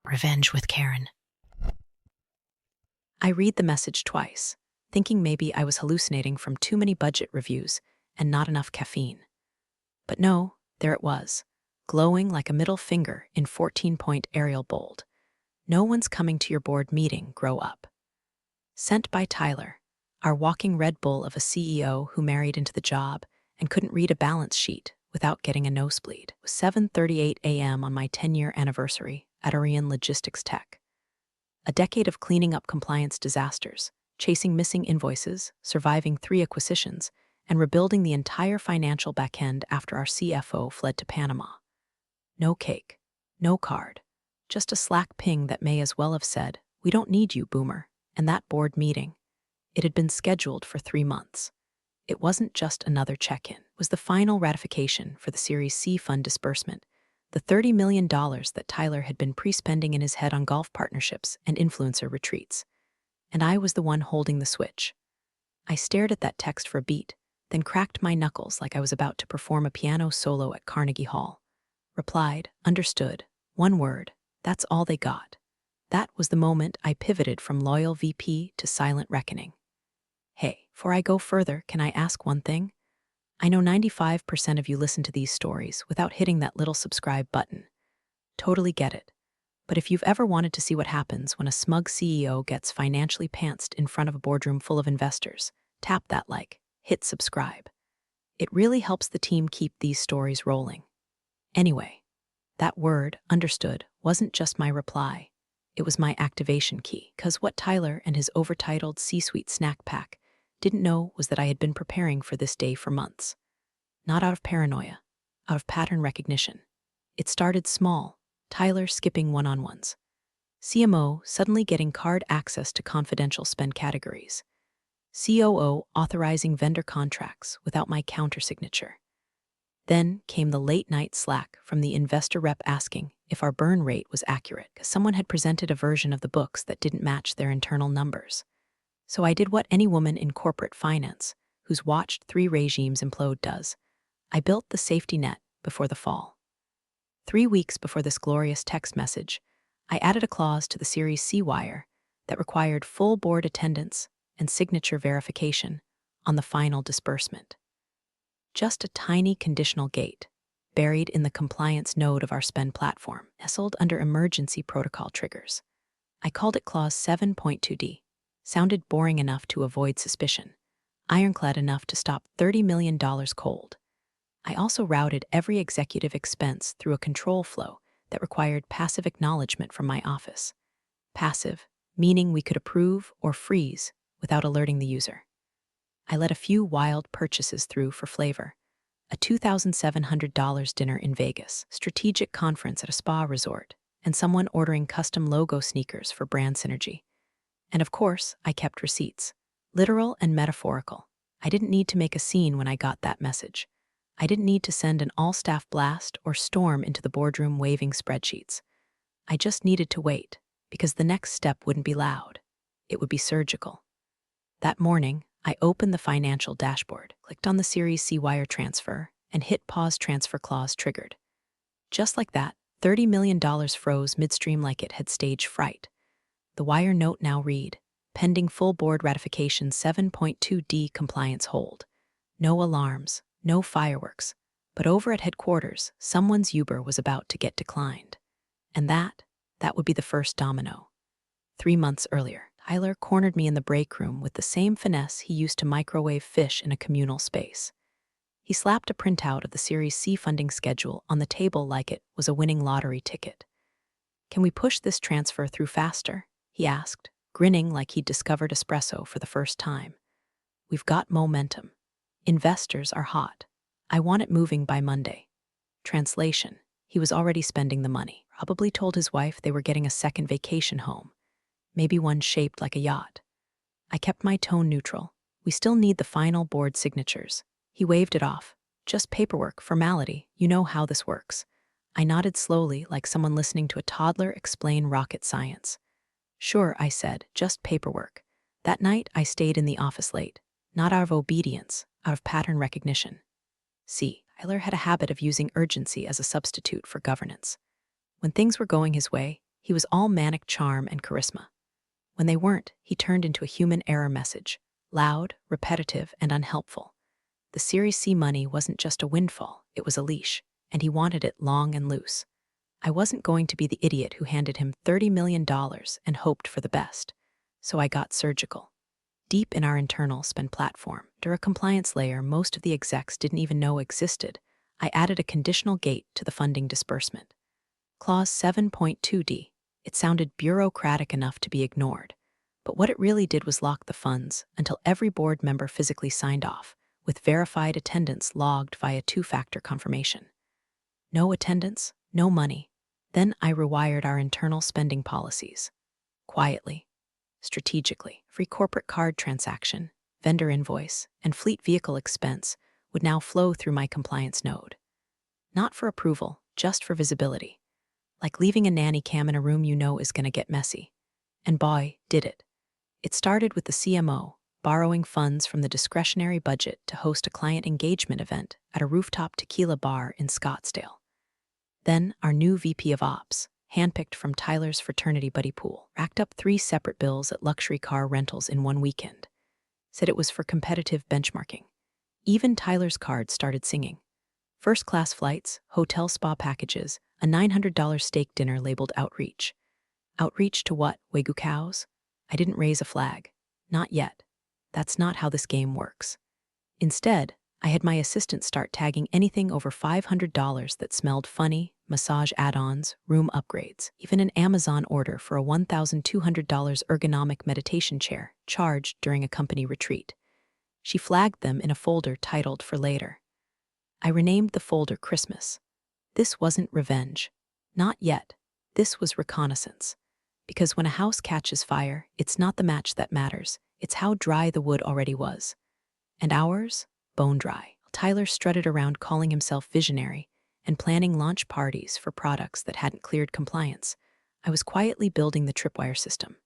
Revenge with Karen. I read the message twice, thinking maybe I was hallucinating from too many budget reviews and not enough caffeine. But no, there it was, glowing like a middle finger in 14-point Arial bold. No one's coming to your board meeting, grow up. Sent by Tyler, our walking Red Bull of a CEO who married into the job and couldn't read a balance sheet without getting a nosebleed. It was 7:38 a.m. on my 10-year anniversary at Orion Logistics Tech. A decade of cleaning up compliance disasters, chasing missing invoices, surviving 3 acquisitions, and rebuilding the entire financial backend after our CFO fled to Panama. No cake, no card, just a Slack ping that may as well have said, "We don't need you, boomer," and that board meeting. It had been scheduled for 3 months. It wasn't just another check-in. It was the final ratification for the Series C fund disbursement, the $30 million that Tyler had been pre-spending in his head on golf partnerships and influencer retreats. And I was the one holding the switch. I stared at that text for a beat, then cracked my knuckles like I was about to perform a piano solo at Carnegie Hall. Replied, understood, one word, that's all they got. That was the moment I pivoted from loyal VP to silent reckoning. Hey, before I go further, can I ask one thing? I know 95% of you listen to these stories without hitting that little subscribe button. Totally get it. But if you've ever wanted to see what happens when a smug CEO gets financially pantsed in front of a boardroom full of investors, tap that like, hit subscribe. It really helps the team keep these stories rolling. Anyway, that word, understood, wasn't just my reply. It was my activation key, because what Tyler and his overtitled C-suite snack pack didn't know was that I had been preparing for this day for months. Not out of paranoia, out of pattern recognition. It started small, Tyler skipping one-on-ones. CMO suddenly getting card access to confidential spend categories. COO authorizing vendor contracts without my countersignature. Then came the late-night Slack from the investor rep asking if our burn rate was accurate because someone had presented a version of the books that didn't match their internal numbers. So I did what any woman in corporate finance, who's watched 3 regimes implode, does. I built the safety net before the fall. 3 weeks before this glorious text message, I added a clause to the Series C wire that required full board attendance and signature verification on the final disbursement. Just a tiny conditional gate, buried in the compliance node of our spend platform, nestled under emergency protocol triggers. I called it Clause 7.2D. Sounded boring enough to avoid suspicion, ironclad enough to stop $30 million cold. I also routed every executive expense through a control flow that required passive acknowledgement from my office. Passive, meaning we could approve or freeze without alerting the user. I let a few wild purchases through for flavor. A $2,700 dinner in Vegas, strategic conference at a spa resort, and someone ordering custom logo sneakers for brand synergy. And of course, I kept receipts, literal and metaphorical. I didn't need to make a scene when I got that message. I didn't need to send an all-staff blast or storm into the boardroom waving spreadsheets. I just needed to wait, because the next step wouldn't be loud. It would be surgical. That morning, I opened the financial dashboard, clicked on the Series C wire transfer, and hit pause transfer clause triggered. Just like that, $30 million froze midstream like it had stage fright. The wire note now read, pending full board ratification 7.2D compliance hold. No alarms, no fireworks, but over at headquarters, someone's Uber was about to get declined. And that would be the first domino. 3 months earlier, Tyler cornered me in the break room with the same finesse he used to microwave fish in a communal space. He slapped a printout of the Series C funding schedule on the table like it was a winning lottery ticket. "Can we push this transfer through faster?" he asked, grinning like he'd discovered espresso for the first time. "We've got momentum. Investors are hot. I want it moving by Monday." Translation: he was already spending the money. Probably told his wife they were getting a second vacation home. Maybe one shaped like a yacht. I kept my tone neutral. "We still need the final board signatures." He waved it off. "Just paperwork, formality. You know how this works." I nodded slowly, like someone listening to a toddler explain rocket science. "Sure," I said, "just paperwork." That night, I stayed in the office late. Not out of obedience, out of pattern recognition. See, Tyler had a habit of using urgency as a substitute for governance. When things were going his way, He was all manic charm and charisma. When they weren't, he turned into a human error message, loud, repetitive, and unhelpful. The Series C money wasn't just a windfall, it was a leash, and he wanted it long and loose. I wasn't going to be the idiot who handed him $30 million and hoped for the best, so I got surgical. Deep in our internal spend platform, under a compliance layer most of the execs didn't even know existed, I added a conditional gate to the funding disbursement. Clause 7.2d. It sounded bureaucratic enough to be ignored, but what it really did was lock the funds until every board member physically signed off, with verified attendance logged via two-factor confirmation. No attendance, no money. Then I rewired our internal spending policies. Quietly, strategically, every corporate card transaction, vendor invoice, and fleet vehicle expense would now flow through my compliance node. Not for approval, just for visibility. Like leaving a nanny cam in a room you know is going to get messy. And boy, did it. It started with the CMO borrowing funds from the discretionary budget to host a client engagement event at a rooftop tequila bar in Scottsdale. Then our new VP of Ops, handpicked from Tyler's fraternity buddy pool, racked up 3 separate bills at luxury car rentals in one weekend. Said it was for competitive benchmarking. Even Tyler's card started singing. First-class flights, hotel spa packages, a $900 steak dinner labeled outreach. Outreach to what, Wagyu cows? I didn't raise a flag. Not yet. That's not how this game works. Instead, I had my assistant start tagging anything over $500 that smelled funny, massage add-ons, room upgrades, even an Amazon order for a $1,200 ergonomic meditation chair charged during a company retreat. She flagged them in a folder titled For Later. I renamed the folder Christmas. This wasn't revenge. Not yet. This was reconnaissance. Because when a house catches fire, it's not the match that matters, it's how dry the wood already was. And ours? Bone dry. Tyler strutted around calling himself visionary and planning launch parties for products that hadn't cleared compliance. I was quietly building the tripwire system.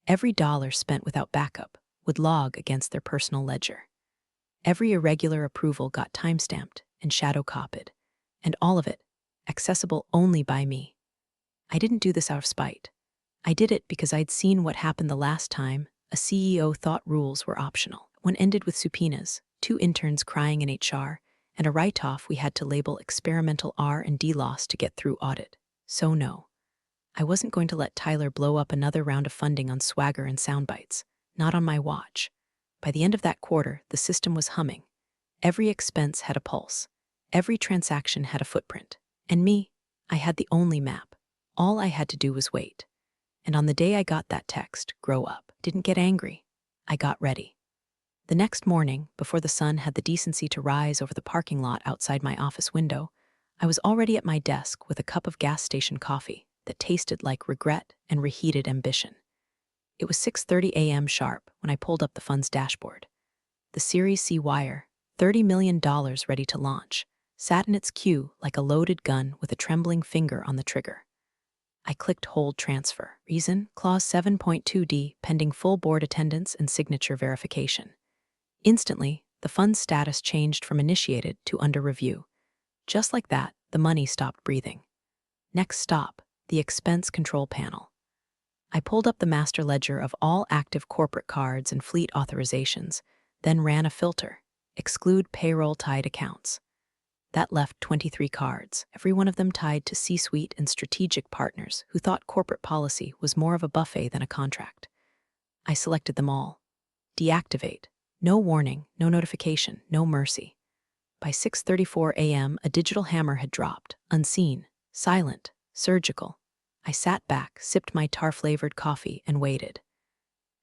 Every dollar spent without backup would log against their personal ledger. Every irregular approval got timestamped and shadow copied, and all of it accessible only by me. I didn't do this out of spite. I did it because I'd seen what happened the last time a CEO thought rules were optional. One ended with subpoenas, 2 interns crying in HR, and a write-off we had to label experimental R&D loss to get through audit. So no, I wasn't going to let Tyler blow up another round of funding on swagger and soundbites, not on my watch. By the end of that quarter, the system was humming. Every expense had a pulse. Every transaction had a footprint. And me, I had the only map. All I had to do was wait. And on the day I got that text, grow up, didn't get angry. I got ready. The next morning, before the sun had the decency to rise over the parking lot outside my office window, I was already at my desk with a cup of gas station coffee that tasted like regret and reheated ambition. It was 6:30 a.m. sharp when I pulled up the fund's dashboard. The Series C wire, $30 million ready to launch, sat in its queue like a loaded gun with a trembling finger on the trigger. I clicked Hold Transfer. Reason, Clause 7.2d, pending full board attendance and signature verification. Instantly, the fund's status changed from initiated to under review. Just like that, the money stopped breathing. Next stop, the expense control panel. I pulled up the master ledger of all active corporate cards and fleet authorizations, then ran a filter, exclude payroll-tied accounts. That left 23 cards, every one of them tied to C-suite and strategic partners who thought corporate policy was more of a buffet than a contract. I selected them all. Deactivate. No warning, no notification, no mercy. By 6:34 a.m., a digital hammer had dropped, unseen, silent, surgical. I sat back, sipped my tar-flavored coffee, and waited.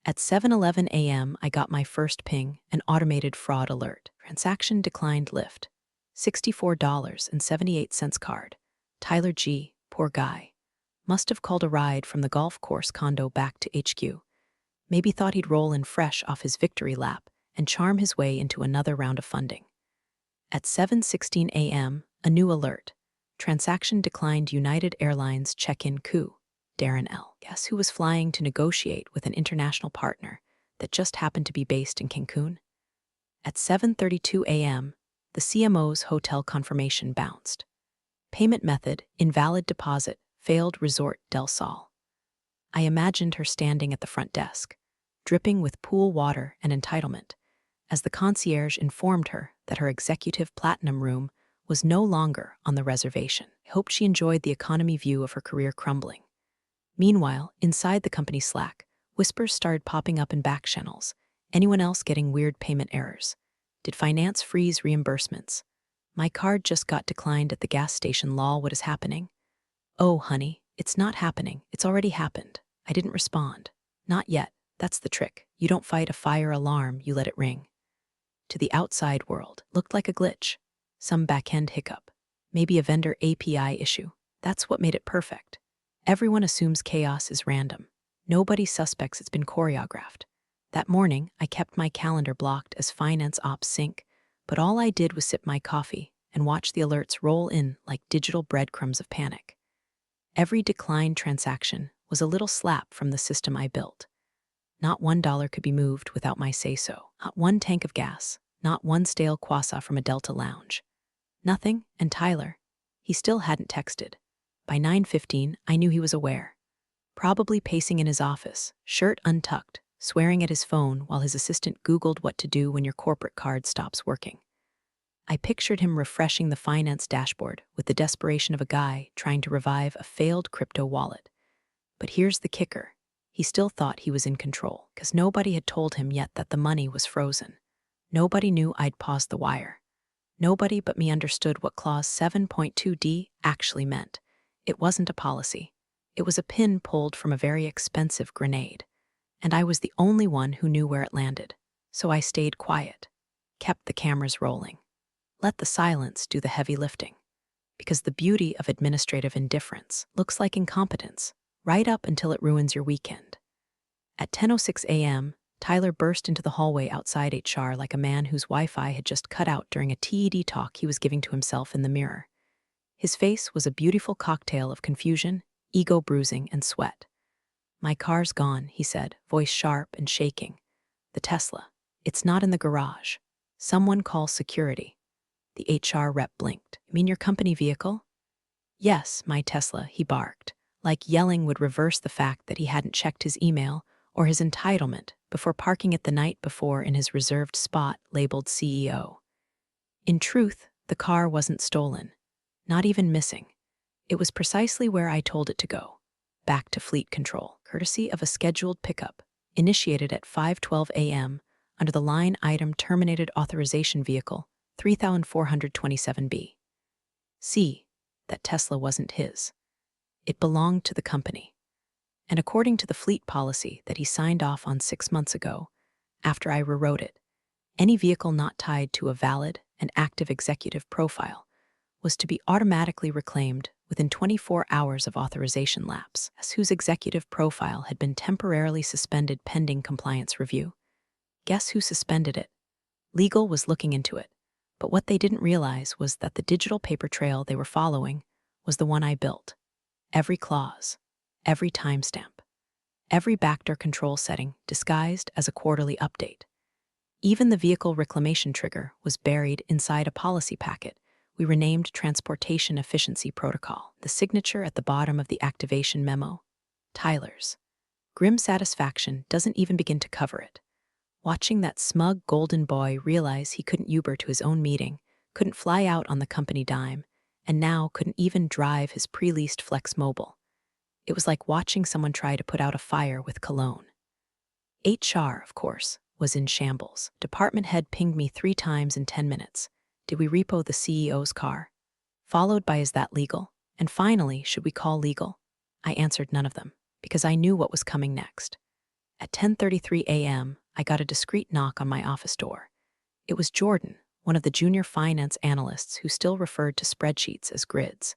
At 7:11 a.m., I got my first ping, an automated fraud alert. Transaction declined lift. $64.78 card. Tyler G., poor guy. Must have called a ride from the golf course condo back to HQ. Maybe thought he'd roll in fresh off his victory lap and charm his way into another round of funding. At 7:16 a.m., a new alert. Transaction declined United Airlines check-in coup. Darren L. Guess who was flying to negotiate with an international partner that just happened to be based in Cancun? At 7:32 a.m., the CMO's hotel confirmation bounced. Payment method, invalid deposit, Failed Resort Del Sol. I imagined her standing at the front desk, dripping with pool water and entitlement, as the concierge informed her that her executive platinum room was no longer on the reservation. I hoped she enjoyed the economy view of her career crumbling. Meanwhile, inside the company Slack, whispers started popping up in back channels. Anyone else getting weird payment errors? Did finance freeze reimbursements? My card just got declined at the gas station. Lol, what is happening? Oh, honey, it's not happening. It's already happened. I didn't respond. Not yet. That's the trick. You don't fight a fire alarm, you let it ring. To the outside world, looked like a glitch. Some back-end hiccup. Maybe a vendor API issue. That's what made it perfect. Everyone assumes chaos is random. Nobody suspects it's been choreographed. That morning, I kept my calendar blocked as finance ops sync, but all I did was sip my coffee and watch the alerts roll in like digital breadcrumbs of panic. Every declined transaction was a little slap from the system I built. Not $1 could be moved without my say-so. Not one tank of gas. Not one stale croissant from a Delta lounge. Nothing, and Tyler, he still hadn't texted. By 9:15, I knew he was aware. Probably pacing in his office, shirt untucked, swearing at his phone while his assistant Googled what to do when your corporate card stops working. I pictured him refreshing the finance dashboard with the desperation of a guy trying to revive a failed crypto wallet. But here's the kicker. He still thought he was in control, because nobody had told him yet that the money was frozen. Nobody knew I'd paused the wire. Nobody but me understood what Clause 7.2d actually meant. It wasn't a policy. It was a pin pulled from a very expensive grenade. And I was the only one who knew where it landed. So I stayed quiet, kept the cameras rolling, let the silence do the heavy lifting. Because the beauty of administrative indifference looks like incompetence, right up until it ruins your weekend. At 10:06 a.m., Tyler burst into the hallway outside HR like a man whose Wi-Fi had just cut out during a TED talk he was giving to himself in the mirror. His face was a beautiful cocktail of confusion, ego bruising, and sweat. "My car's gone," he said, voice sharp and shaking. "The Tesla. It's not in the garage. Someone call security." The HR rep blinked. "You mean your company vehicle?" "Yes, my Tesla," he barked, like yelling would reverse the fact that he hadn't checked his email or his entitlement before parking it the night before in his reserved spot labeled CEO. In truth, the car wasn't stolen, not even missing. It was precisely where I told it to go, back to fleet control, courtesy of a scheduled pickup, initiated at 5:12 a.m. under the line item terminated authorization vehicle 3427B. See, that Tesla wasn't his. It belonged to the company. And according to the fleet policy that he signed off on 6 months ago, after I rewrote it, any vehicle not tied to a valid and active executive profile was to be automatically reclaimed within 24 hours of authorization lapse, as whose executive profile had been temporarily suspended pending compliance review. Guess who suspended it? Legal was looking into it, but what they didn't realize was that the digital paper trail they were following was the one I built. Every clause, every timestamp, every backdoor control setting disguised as a quarterly update. Even the vehicle reclamation trigger was buried inside a policy packet we renamed Transportation Efficiency Protocol. The signature at the bottom of the activation memo, Tyler's. Grim satisfaction doesn't even begin to cover it. Watching that smug golden boy realize he couldn't Uber to his own meeting, couldn't fly out on the company dime, and now couldn't even drive his pre-leased Flex Mobile. It was like watching someone try to put out a fire with cologne. HR, of course, was in shambles. Department head pinged me 3 times in 10 minutes. Did we repo the CEO's car? Followed by, is that legal? And finally, should we call legal? I answered none of them, because I knew what was coming next. At 10:33 a.m., I got a discreet knock on my office door. It was Jordan, one of the junior finance analysts who still referred to spreadsheets as grids.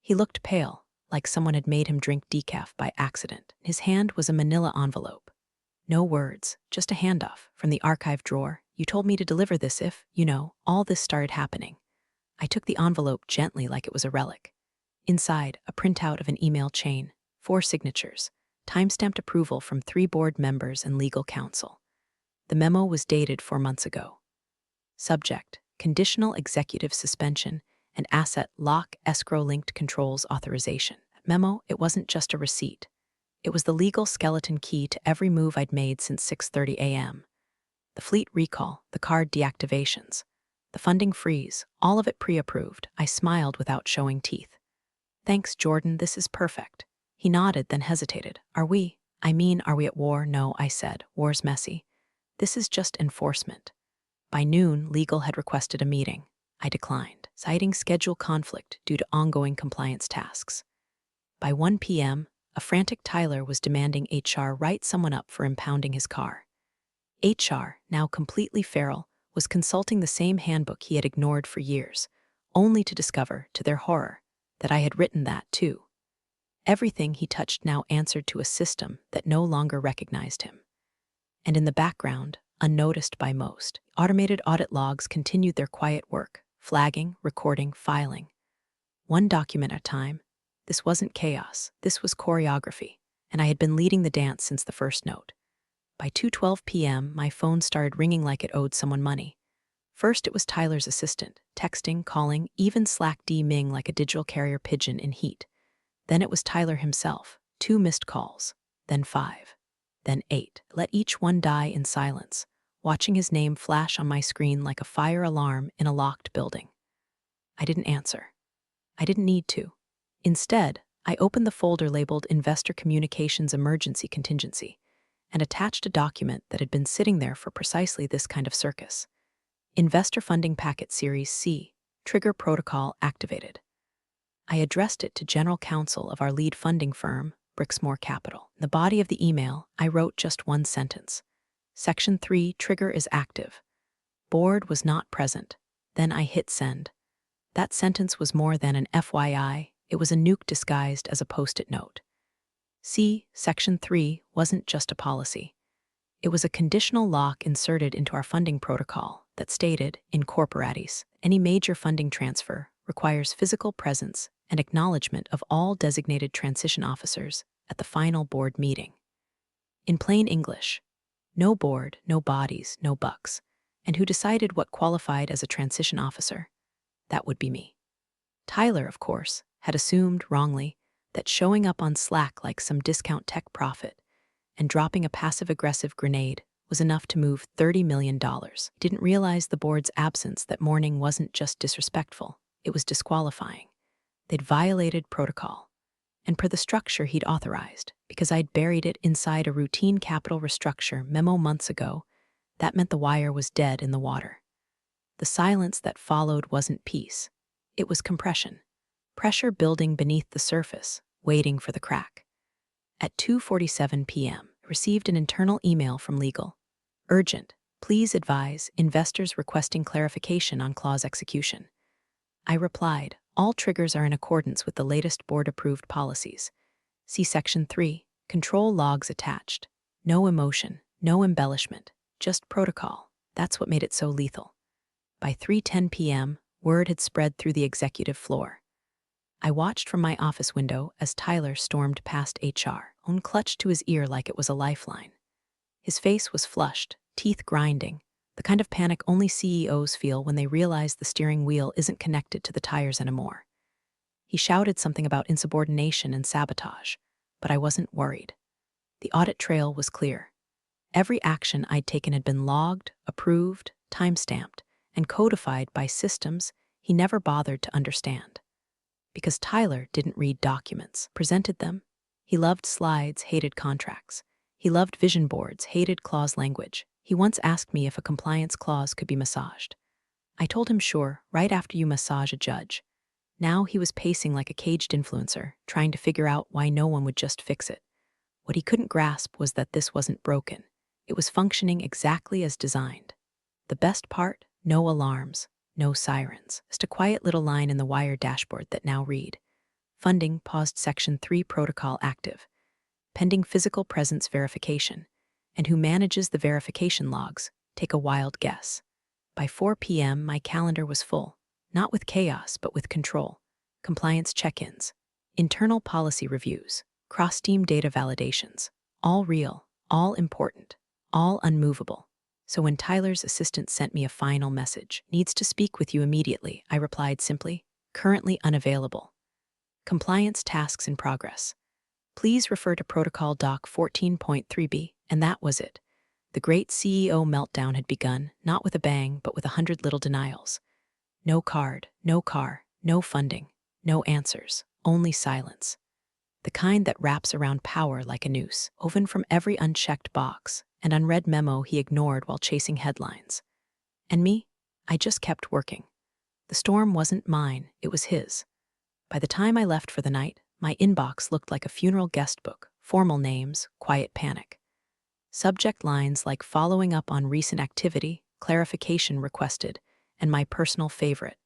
He looked pale, like someone had made him drink decaf by accident. His hand was a manila envelope. No words, just a handoff from the archive drawer. "You told me to deliver this if, all this started happening." I took the envelope gently like it was a relic. Inside, a printout of an email chain, 4 signatures, timestamped approval from 3 board members and legal counsel. The memo was dated 4 months ago. Subject: conditional executive suspension and asset lock escrow-linked controls authorization. memo, it wasn't just a receipt. It was the legal skeleton key to every move I'd made since 6:30 a.m. The fleet recall, the card deactivations, the funding freeze, all of it pre-approved. I smiled without showing teeth. Thanks, Jordan, this is perfect. He nodded, then hesitated. Are we at war? No, I said. War's messy. This is just enforcement. By noon, legal had requested a meeting. I declined, citing schedule conflict due to ongoing compliance tasks. By 1 p.m., a frantic Tyler was demanding HR write someone up for impounding his car. HR, now completely feral, was consulting the same handbook he had ignored for years, only to discover, to their horror, that I had written that too. Everything he touched now answered to a system that no longer recognized him. And in the background, unnoticed by most, automated audit logs continued their quiet work, flagging, recording, filing. One document at a time. This wasn't chaos, this was choreography, and I had been leading the dance since the first note. By 2:12 p.m., my phone started ringing like it owed someone money. First, it was Tyler's assistant, texting, calling, even Slack D-Ming like a digital carrier pigeon in heat. Then it was Tyler himself, 2 missed calls, then 5, then 8. Let each one die in silence, watching his name flash on my screen like a fire alarm in a locked building. I didn't answer. I didn't need to. Instead, I opened the folder labeled Investor Communications Emergency Contingency and attached a document that had been sitting there for precisely this kind of circus. Investor Funding Packet Series C, Trigger Protocol Activated. I addressed it to General Counsel of our lead funding firm, Brixmore Capital. In the body of the email, I wrote just one sentence. Section 3, Trigger is active. Board was not present. Then I hit send. That sentence was more than an FYI, it was a nuke disguised as a post-it note. See, Section 3 wasn't just a policy. It was a conditional lock inserted into our funding protocol that stated, in corporatis, any major funding transfer requires physical presence and acknowledgement of all designated transition officers at the final board meeting. In plain English, no board, no bodies, no bucks, and who decided what qualified as a transition officer? That would be me. Tyler, of course, had assumed, wrongly, that showing up on Slack like some discount tech prophet and dropping a passive-aggressive grenade was enough to move $30 million. Didn't realize the board's absence that morning wasn't just disrespectful, it was disqualifying. They'd violated protocol, and per the structure he'd authorized, because I'd buried it inside a routine capital restructure memo months ago, that meant the wire was dead in the water. The silence that followed wasn't peace, it was compression. Pressure building beneath the surface, waiting for the crack. At 2:47 p.m., I received an internal email from legal. Urgent, please advise, investors requesting clarification on clause execution. I replied, all triggers are in accordance with the latest board-approved policies. See Section 3, control logs attached. No emotion, no embellishment, just protocol. That's what made it so lethal. By 3:10 p.m., word had spread through the executive floor. I watched from my office window as Tyler stormed past HR, own clutched to his ear like it was a lifeline. His face was flushed, teeth grinding, the kind of panic only CEOs feel when they realize the steering wheel isn't connected to the tires anymore. He shouted something about insubordination and sabotage, but I wasn't worried. The audit trail was clear. Every action I'd taken had been logged, approved, time-stamped, and codified by systems he never bothered to understand. Because Tyler didn't read documents, presented them. He loved slides, hated contracts. He loved vision boards, hated clause language. He once asked me if a compliance clause could be massaged. I told him sure, right after you massage a judge. Now he was pacing like a caged influencer, trying to figure out why no one would just fix it. What he couldn't grasp was that this wasn't broken. It was functioning exactly as designed. The best part? No alarms. No sirens, just a quiet little line in the wire dashboard that now read, Funding paused Section 3 protocol active, pending physical presence verification, and who manages the verification logs, take a wild guess. By 4 p.m., my calendar was full, not with chaos, but with control, compliance check-ins, internal policy reviews, cross-team data validations, all real, all important, all unmovable. So when Tyler's assistant sent me a final message, needs to speak with you immediately, I replied simply, currently unavailable. Compliance tasks in progress. Please refer to Protocol Doc 14.3b, and that was it. The great CEO meltdown had begun, not with a bang, but with 100 little denials. No card, no car, no funding, no answers, only silence. The kind that wraps around power like a noose, woven from every unchecked box and unread memo he ignored while chasing headlines. And me? I just kept working. The storm wasn't mine, it was his. By the time I left for the night, my inbox looked like a funeral guest book, formal names, quiet panic. Subject lines like following up on recent activity, clarification requested, and my personal favorite,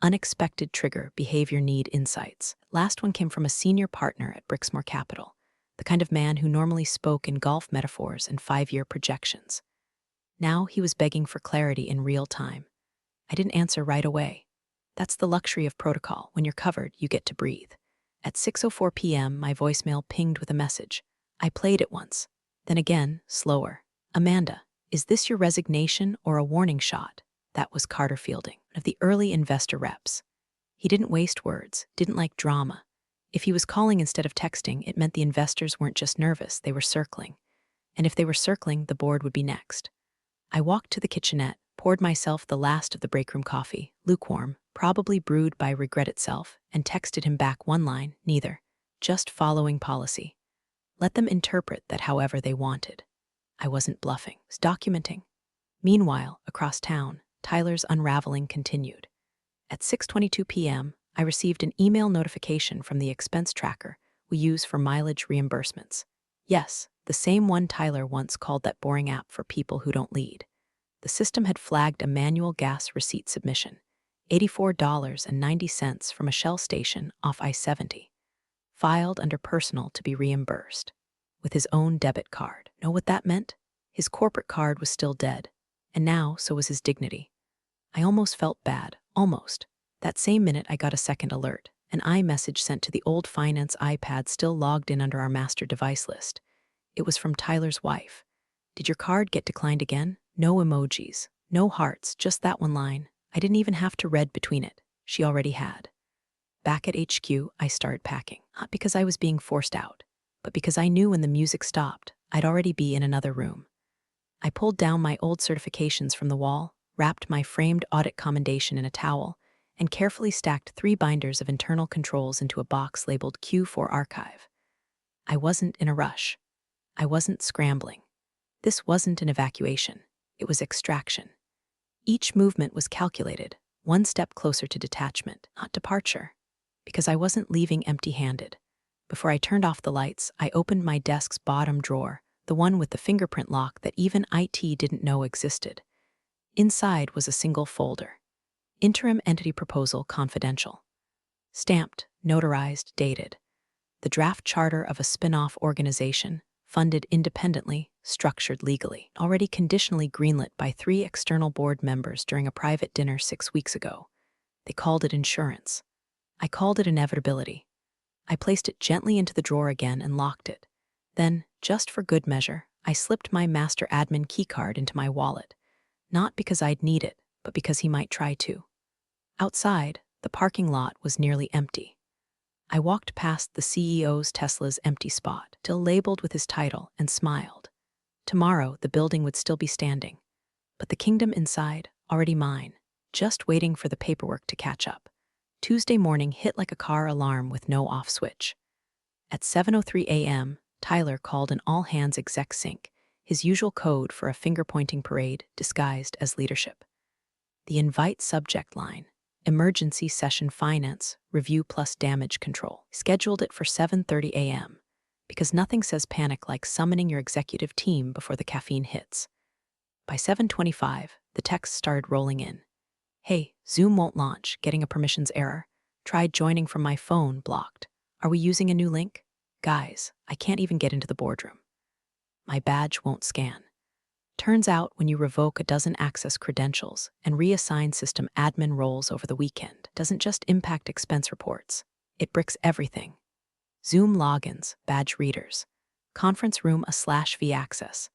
unexpected trigger, behavior need insights. Last one came from a senior partner at Brixmore Capital, the kind of man who normally spoke in golf metaphors and 5-year projections. Now he was begging for clarity in real time. I didn't answer right away. That's the luxury of protocol. When you're covered, you get to breathe. At 6:04 p.m., my voicemail pinged with a message. I played it once, then again, slower. Amanda, is this your resignation or a warning shot? That was Carter Fielding, one of the early investor reps. He didn't waste words, didn't like drama. If he was calling instead of texting, it meant the investors weren't just nervous, they were circling. And if they were circling, the board would be next. I walked to the kitchenette, poured myself the last of the break room coffee, lukewarm, probably brewed by regret itself, and texted him back one line, neither, just following policy. Let them interpret that however they wanted. I wasn't bluffing, I was documenting. Meanwhile, across town, Tyler's unraveling continued. At 6:22 p.m., I received an email notification from the expense tracker we use for mileage reimbursements. Yes, the same one Tyler once called that boring app for people who don't lead. The system had flagged a manual gas receipt submission, $84.90 from a Shell station off I-70, filed under personal to be reimbursed, with his own debit card. Know what that meant? His corporate card was still dead, and now so was his dignity. I almost felt bad, almost. That same minute I got a second alert, an iMessage sent to the old finance iPad still logged in under our master device list. It was from Tyler's wife. Did your card get declined again? No emojis, no hearts, just that one line. I didn't even have to read between it. She already had. Back at HQ, I started packing, not because I was being forced out, but because I knew when the music stopped, I'd already be in another room. I pulled down my old certifications from the wall, wrapped my framed audit commendation in a towel, and carefully stacked 3 binders of internal controls into a box labeled Q for Archive. I wasn't in a rush. I wasn't scrambling. This wasn't an evacuation. It was extraction. Each movement was calculated, one step closer to detachment, not departure, because I wasn't leaving empty-handed. Before I turned off the lights, I opened my desk's bottom drawer, the one with the fingerprint lock that even IT didn't know existed. Inside was a single folder. Interim Entity Proposal Confidential. Stamped, notarized, dated. The draft charter of a spin-off organization, funded independently, structured legally, already conditionally greenlit by 3 external board members during a private dinner 6 weeks ago. They called it insurance. I called it inevitability. I placed it gently into the drawer again and locked it. Then, just for good measure, I slipped my master admin keycard into my wallet, not because I'd need it, but because he might try to. Outside, the parking lot was nearly empty. I walked past the CEO's Tesla's empty spot, still labeled with his title, and smiled. Tomorrow, the building would still be standing, but the kingdom inside, already mine, just waiting for the paperwork to catch up. Tuesday morning hit like a car alarm with no off switch. At 7:03 a.m., Tyler called an all-hands exec sync, his usual code for a finger-pointing parade disguised as leadership. The invite subject line, Emergency Session Finance, Review plus Damage Control. Scheduled it for 7:30 a.m., because nothing says panic like summoning your executive team before the caffeine hits. By 7:25, the texts started rolling in. Hey, Zoom won't launch, getting a permissions error. Tried joining from my phone, blocked. Are we using a new link? Guys, I can't even get into the boardroom. My badge won't scan. Turns out when you revoke a dozen access credentials and reassign system admin roles over the weekend, doesn't just impact expense reports. It bricks everything. Zoom logins, badge readers, conference room /V access.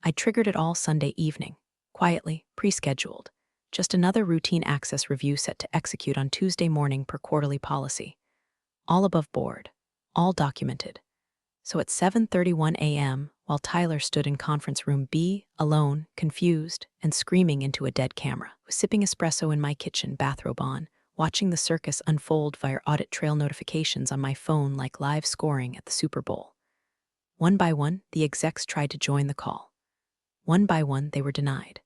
I triggered it all Sunday evening, quietly, pre-scheduled. Just another routine access review set to execute on Tuesday morning per quarterly policy. all above board, all documented. So at 7:31 a.m., while Tyler stood in conference room B, alone, confused, and screaming into a dead camera, I was sipping espresso in my kitchen, bathrobe on, watching the circus unfold via audit trail notifications on my phone like live scoring at the Super Bowl. One by one, the execs tried to join the call. One by one, they were denied.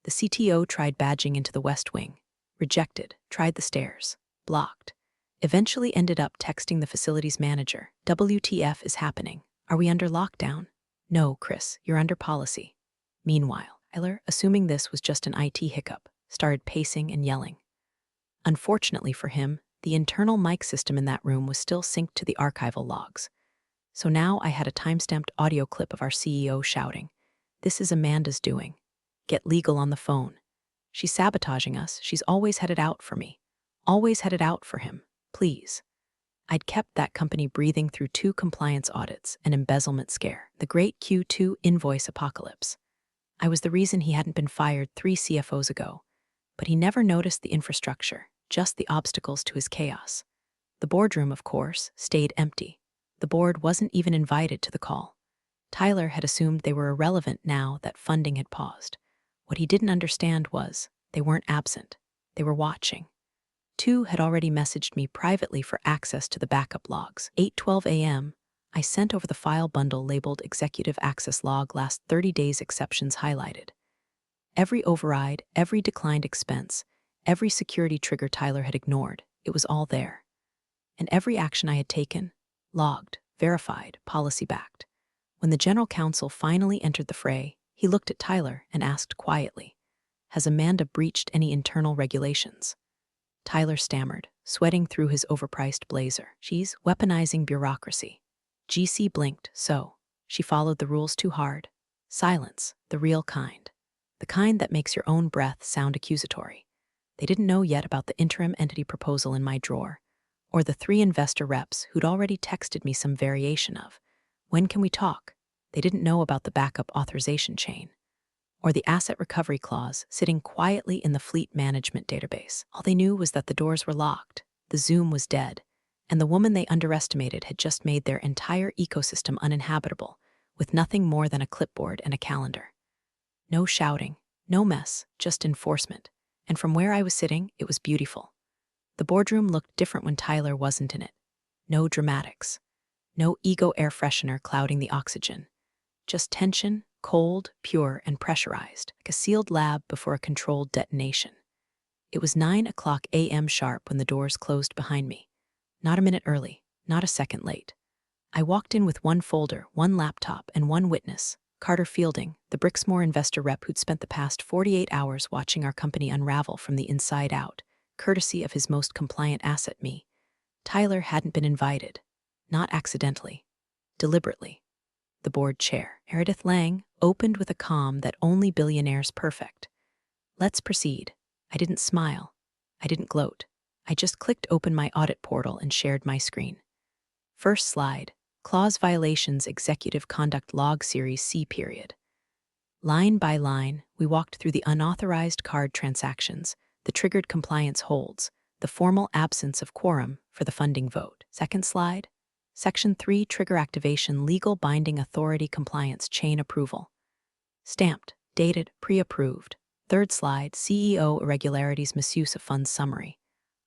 The CTO tried badging into the West Wing, rejected, tried the stairs, blocked. Eventually ended up texting the facilities manager, "WTF is happening? Are we under lockdown?" "No, Chris, you're under policy." Meanwhile, Tyler, assuming this was just an IT hiccup, started pacing and yelling. Unfortunately for him, the internal mic system in that room was still synced to the archival logs. So now I had a time-stamped audio clip of our CEO shouting, "This is Amanda's doing. Get legal on the phone. She's sabotaging us. She's always headed out for me. Always headed out for him. Please." I'd kept that company breathing through 2 compliance audits, an embezzlement scare, the great Q2 invoice apocalypse. I was the reason he hadn't been fired 3 CFOs ago, but he never noticed the infrastructure, just the obstacles to his chaos. The boardroom, of course, stayed empty. The board wasn't even invited to the call. Tyler had assumed they were irrelevant now that funding had paused. What he didn't understand was they weren't absent. They were watching. 2 had already messaged me privately for access to the backup logs. 8:12 a.m., I sent over the file bundle labeled Executive Access Log last 30 days exceptions highlighted. Every override, every declined expense, every security trigger Tyler had ignored, it was all there. And every action I had taken, logged, verified, policy-backed. When the general counsel finally entered the fray, he looked at Tyler and asked quietly, "Has Amanda breached any internal regulations?" Tyler stammered, sweating through his overpriced blazer. "She's weaponizing bureaucracy." GC blinked, so she followed the rules too hard. Silence, the real kind. The kind that makes your own breath sound accusatory. They didn't know yet about the interim entity proposal in my drawer, or the 3 investor reps who'd already texted me some variation of, "When can we talk?" They didn't know about the backup authorization chain, or the asset recovery clause sitting quietly in the fleet management database. All they knew was that the doors were locked, the Zoom was dead, and the woman they underestimated had just made their entire ecosystem uninhabitable, with nothing more than a clipboard and a calendar. No shouting, no mess, just enforcement. And from where I was sitting, it was beautiful. The boardroom looked different when Tyler wasn't in it. No dramatics. No ego air freshener clouding the oxygen. Just tension, cold, pure, and pressurized, like a sealed lab before a controlled detonation. It was 9:00 a.m. sharp when the doors closed behind me. Not a minute early, not a second late. I walked in with 1 folder, 1 laptop, and 1 witness, Carter Fielding, the Brixmor investor rep who'd spent the past 48 hours watching our company unravel from the inside out, courtesy of his most compliant asset, me. Tyler hadn't been invited. Not accidentally. Deliberately. The board chair, Meredith Lang, opened with a calm that only billionaires perfect. "Let's proceed." I didn't smile. I didn't gloat. I just clicked open my audit portal and shared my screen. First slide, Clause Violations Executive Conduct Log Series C period. Line by line, we walked through the unauthorized card transactions, the triggered compliance holds, the formal absence of quorum for the funding vote. Second slide, Section 3 Trigger Activation Legal Binding Authority Compliance Chain Approval. Stamped, dated, pre-approved. Third slide, CEO Irregularities Misuse of Funds Summary.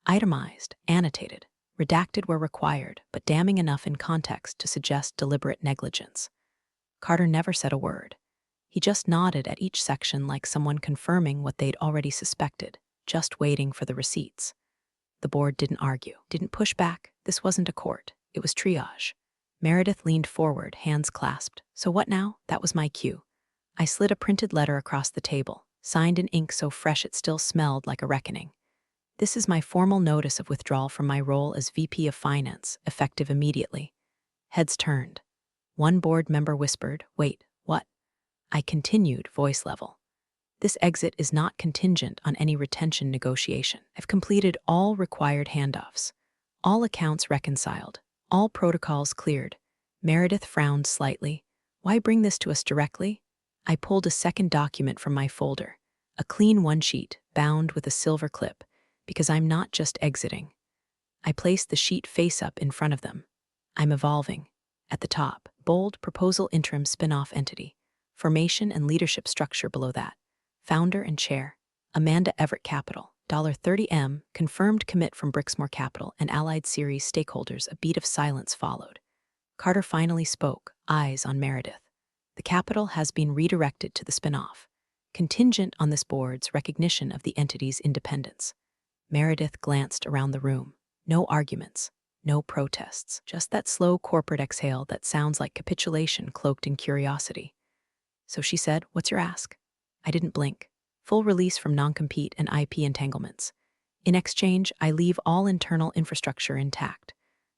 Itemized, annotated, redacted where required, but damning enough in context to suggest deliberate negligence. Carter never said a word. He just nodded at each section like someone confirming what they'd already suspected, just waiting for the receipts. The board didn't argue, didn't push back. This wasn't a court. It was triage. Meredith leaned forward, hands clasped. "So what now?" That was my cue. I slid a printed letter across the table, signed in ink so fresh it still smelled like a reckoning. "This is my formal notice of withdrawal from my role as VP of Finance, effective immediately." Heads turned. 1 board member whispered, "Wait, what?" I continued, voice level. "This exit is not contingent on any retention negotiation. I've completed all required handoffs, all accounts reconciled, all protocols cleared." Meredith frowned slightly. "Why bring this to us directly?" I pulled a second document from my folder, a clean 1 sheet, bound with a silver clip, "Because I'm not just exiting. I placed the sheet face up in front of them. I'm evolving. At the top, bold proposal interim spin-off entity. Formation and leadership structure below that. Founder and chair, Amanda Everett Capital, $30M, confirmed commit from Brixmore Capital and Allied Series stakeholders. A beat of silence followed. Carter finally spoke, eyes on Meredith. The capital has been redirected to the spin-off, contingent on this board's recognition of the entity's independence. Meredith glanced around the room. No arguments, no protests, just that slow corporate exhale that sounds like capitulation cloaked in curiosity. So she said, "What's your ask?" I didn't blink. Full release from non-compete and IP entanglements. In exchange, I leave all internal infrastructure intact.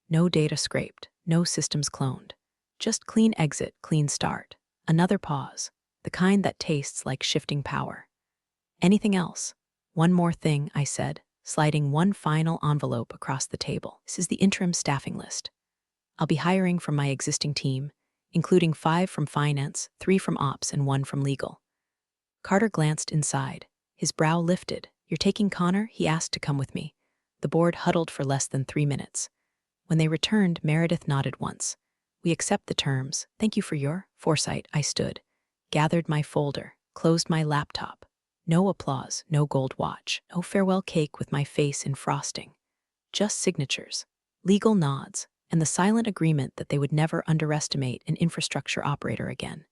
No data scraped, no systems cloned. Just clean exit, clean start. Another pause, the kind that tastes like shifting power. Anything else? One more thing, I said, sliding one final envelope across the table. This is the interim staffing list. I'll be hiring from my existing team, including 5 from finance, 3 from ops, and 1 from legal. Carter glanced inside. His brow lifted. "You're taking Connor?" He asked to come with me. The board huddled for less than 3 minutes. When they returned, Meredith nodded once. "We accept the terms. Thank you for your foresight." I stood, gathered my folder, closed my laptop. No applause, no gold watch, no farewell cake with my face in frosting. Just signatures, legal nods, and the silent agreement that they would never underestimate an infrastructure operator again.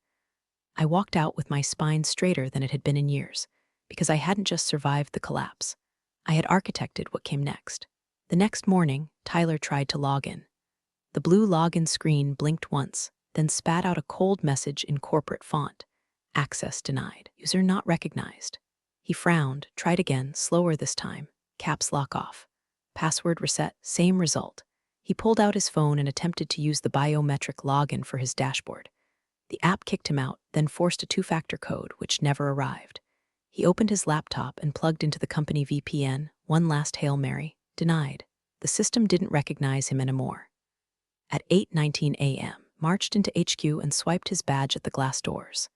I walked out with my spine straighter than it had been in years, because I hadn't just survived the collapse. I had architected what came next. The next morning, Tyler tried to log in. The blue login screen blinked once, then spat out a cold message in corporate font. "Access denied. User not recognized." He frowned, tried again, slower this time. Caps lock off. Password reset, same result. He pulled out his phone and attempted to use the biometric login for his dashboard. The app kicked him out, then forced a 2-factor code, which never arrived. He opened his laptop and plugged into the company VPN, one last Hail Mary. Denied. The system didn't recognize him anymore. At 8:19 a.m., marched into HQ and swiped his badge at the glass doors.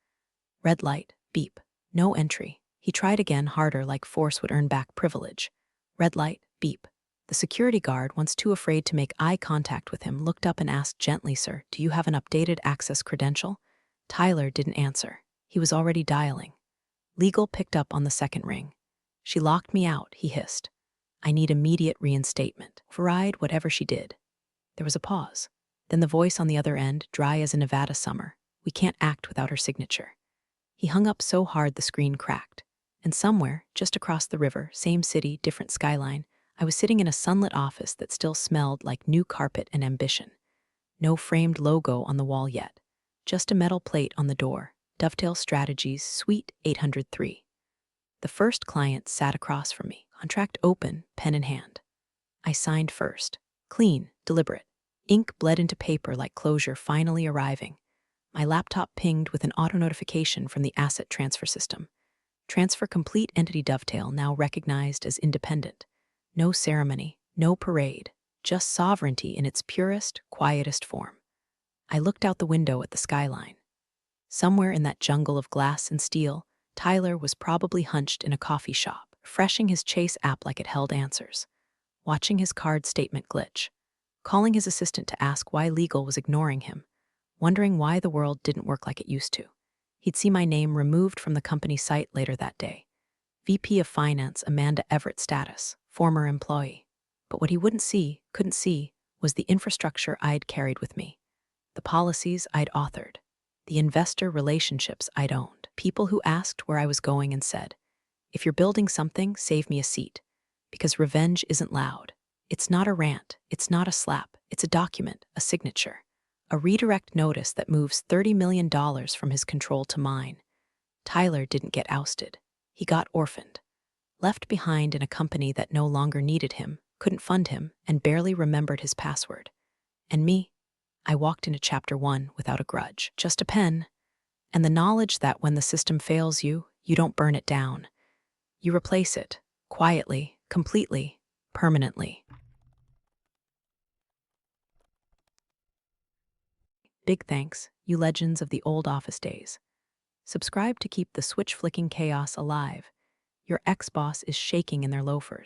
Red light, beep, no entry. He tried again, harder, like force would earn back privilege. Red light, beep. The security guard, once too afraid to make eye contact with him, looked up and asked gently, "Sir, do you have an updated access credential?" Tyler didn't answer. He was already dialing. Legal picked up on the second ring. "She locked me out," he hissed. "I need immediate reinstatement." Override whatever she did. There was a pause. Then the voice on the other end, dry as a Nevada summer. "We can't act without her signature." He hung up so hard the screen cracked. And somewhere, just across the river, same city, different skyline, I was sitting in a sunlit office that still smelled like new carpet and ambition. No framed logo on the wall yet. Just a metal plate on the door. Dovetail Strategies, Suite 803. The first client sat across from me, contract open, pen in hand. I signed first. Clean, deliberate. Ink bled into paper like closure finally arriving. My laptop pinged with an auto notification from the asset transfer system. Transfer complete, entity Dovetail now recognized as independent. No ceremony, no parade, just sovereignty in its purest, quietest form. I looked out the window at the skyline. Somewhere in that jungle of glass and steel, Tyler was probably hunched in a coffee shop, refreshing his Chase app like it held answers, watching his card statement glitch, calling his assistant to ask why legal was ignoring him, wondering why the world didn't work like it used to. He'd see my name removed from the company site later that day. VP of Finance, Amanda Everett status, former employee. But what he couldn't see, was the infrastructure I'd carried with me, the policies I'd authored, the investor relationships I'd owned, people who asked where I was going and said, "If you're building something, save me a seat." Because revenge isn't loud. It's not a rant, it's not a slap, it's a document, a signature. A redirect notice that moves $30 million from his control to mine. Tyler didn't get ousted. He got orphaned. Left behind in a company that no longer needed him, couldn't fund him, and barely remembered his password. And me? I walked into Chapter 1 without a grudge. Just a pen. And the knowledge that when the system fails you, you don't burn it down. You replace it. Quietly, completely, permanently. Big thanks, you legends of the old office days. Subscribe to keep the switch-flicking chaos alive. Your ex-boss is shaking in their loafers.